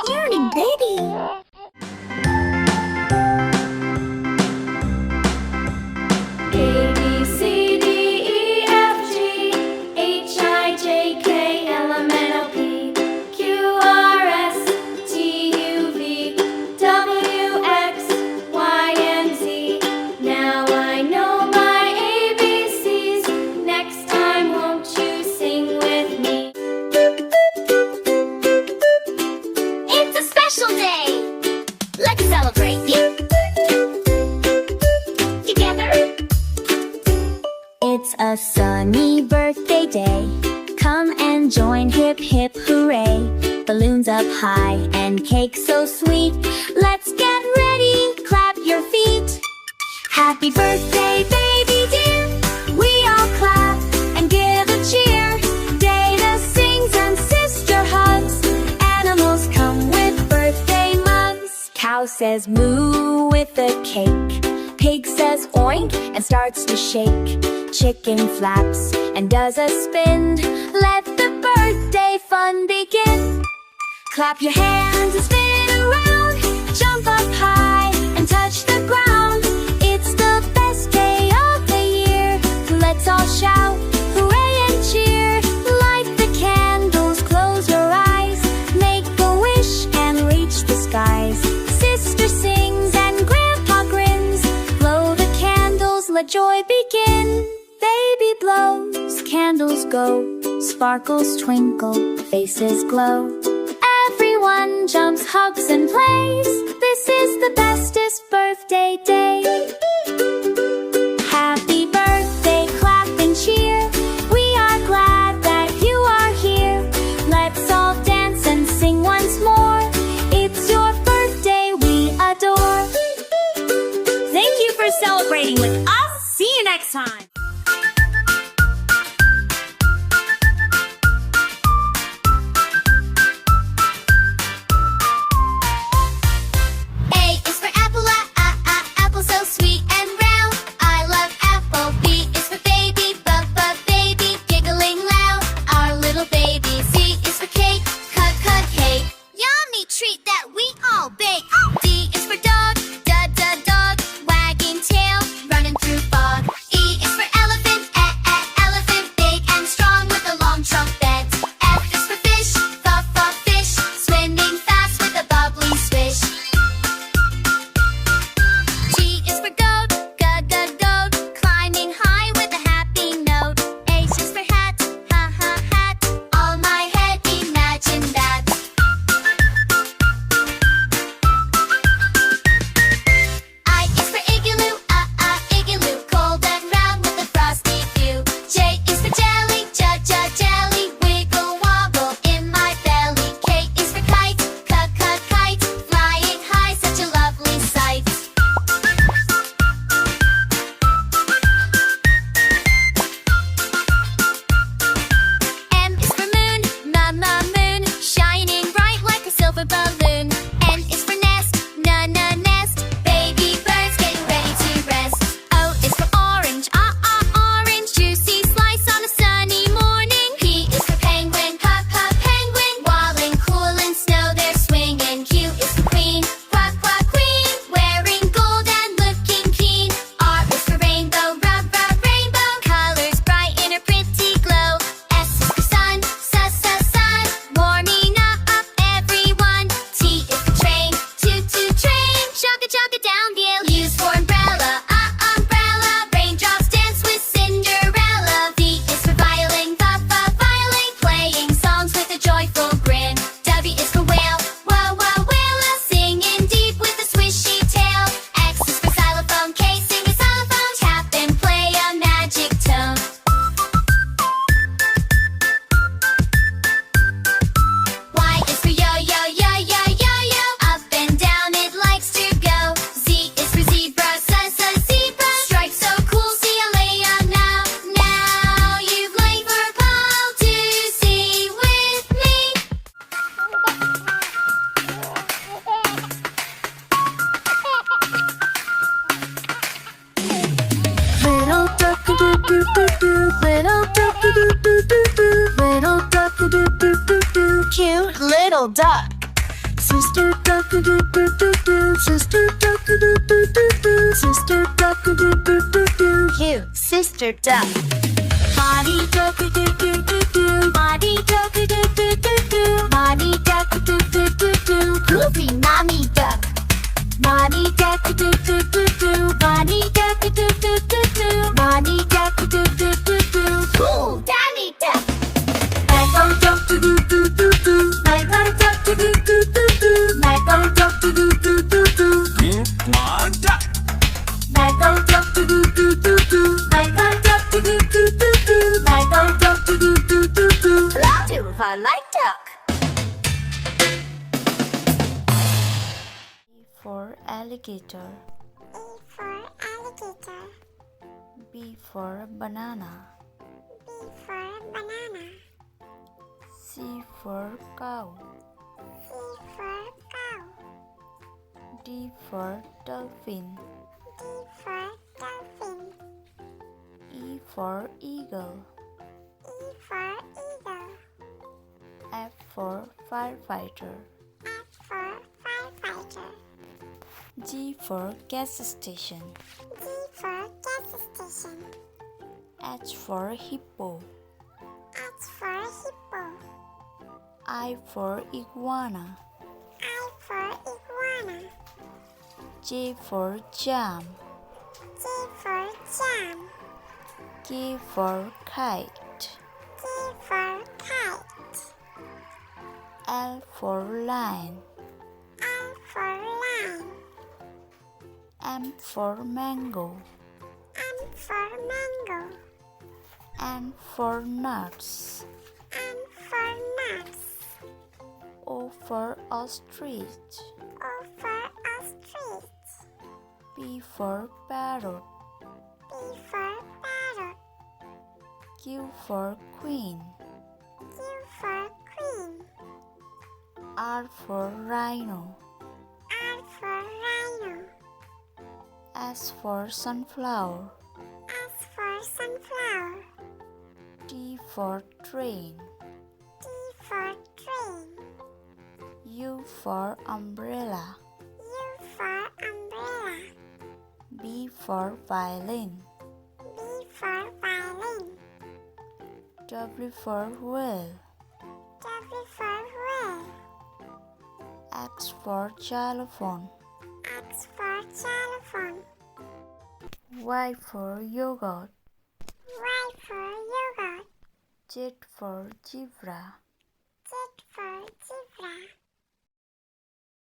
Morning, baby. A, B, C, D, E, F, G, H, I, J, K, L, M, N, O, P, Q, R, S, T, U, V, W, X, Y, and Z. Now I know my ABCs. Next time, won't you sing with me? It's a special day. Let's celebrate together. It's a sunny birthday day. Come and join, hip hip hooray. Balloons up high and cake so sweet. Let's get ready, clap your feet. Happy birthday, baby dear. We all clap and give a cheer. Dana sings and sister hugs. Animals come with birthday mugs. Cow says moo with the cake. Pig says oink and starts to shake. Chicken flaps and does a spin. Let the birthday fun begin. Clap your hands and spin around. Jump up high and touch the ground. It's the best day of the year. Let's all shout, hooray and cheer. Light the candles, close your eyes. Make a wish and reach the skies. Sister sings and Grandpa grins. Blow the candles, let joy begin. Baby blows, candles go. Sparkles twinkle, faces glow. Everyone jumps, hugs and plays. This is the bestest birthday day. Happy birthday, clap and cheer. We are glad that you are here. Let's all dance and sing once more. It's your birthday we adore. Thank you for celebrating with us. See you next time. A is for apple, apple so sweet and round. I love apple. B is for baby, baby, giggling loud. Our little baby. C is for cake, cut cake. Yummy treat that we all bake. D is for dog, dog, wagging tail, running through fog. E is for elephant, elephant, big and strong with a long trunk bed. F is for fish, fish, swimming fast with a bubbly swish. G is for goat, goat, climbing high with a happy note. H is for hat, hat, on my head, imagine that. I is for igloo, igloo, cold and round with a frosty view. J is for jelly, jelly, wiggle wobble in my belly. K is for kite, kite, flying high, such a lovely sight. M is for moon, moon, shining bright like a silver balloon. N is for nest, nest, baby birds getting ready to rest. O is for orange, orange, juicy slice on a sunny morning. P is for penguin, penguin, walling cool in snow they're swinging. Q is for queen, queen, wearing gold and looking keen. R is for rainbow, rainbow, colors bright in a pretty glow. S is for sun, sun, warming up everyone. T is for train, train, chugga down the hill. U's for umbrella, umbrella, raindrops dance with Cinderella. V is for violin, violin, playing songs with a joyful grin. W is for whale, whale, singing deep with a swishy tail. X is for xylophone, sing a xylophone, tap and play a magic tone. Y is for yo, up and down it likes to go. Z is for zebra, zebra, stripes so cool, see a layout now. Now you've laid for a pal to see with me. Little ducky doo doo doo doo, little ducky doo doo doo doo, little ducky doo doo doo doo. Cute little duck Sister duck a doo doo doo doo. Sister duck a doo doo doo doo. Sister duck a doo doo doo doo. You, sister duck. Mommy duck a doo doo doo doo. Mommy duck a doo doo doo doo. Mommy duck a doo doo doo doo. Goofy mommy duck. Mommy duck a doo doo doo doo. Mommy duck a doo doo doo doo. Mommy duck a doo doo doo doo. Cool daddy duck. Michael duck a doo doo doo doo. Michael duck a doo doo doo doo. Michael duck a doo doo doo doo. One duck. Michael duck a doo doo doo doo. Michael duck a doo doo doo doo. Michael duck a doo doo doo doo. Hello, do I like duck? A for alligator. A for alligator. B for banana. B for banana. C for cow. C for cow. D for dolphin. D for dolphin. E for eagle. E for eagle. F for firefighter. F for firefighter. G for gas station. G for gas station. H for hippo. H for hippo. I for iguana. I for iguana. J for jam. J for jam. K for kite. K for kite. L for lion. L for lion. M for mango. M for mango. N for nuts. N for nuts. O for ostrich. O for ostrich. P for parrot. P for parrot. Q for queen. Q for queen. R for rhino. R for rhino. S for sunflower. S for sunflower. T for train. T for train. U for umbrella. U for umbrella. V for violin. V for violin. W for whale. W for whale. X for xylophone. X for xylophone. Y for yogurt. Y for yogurt. Z for zebra.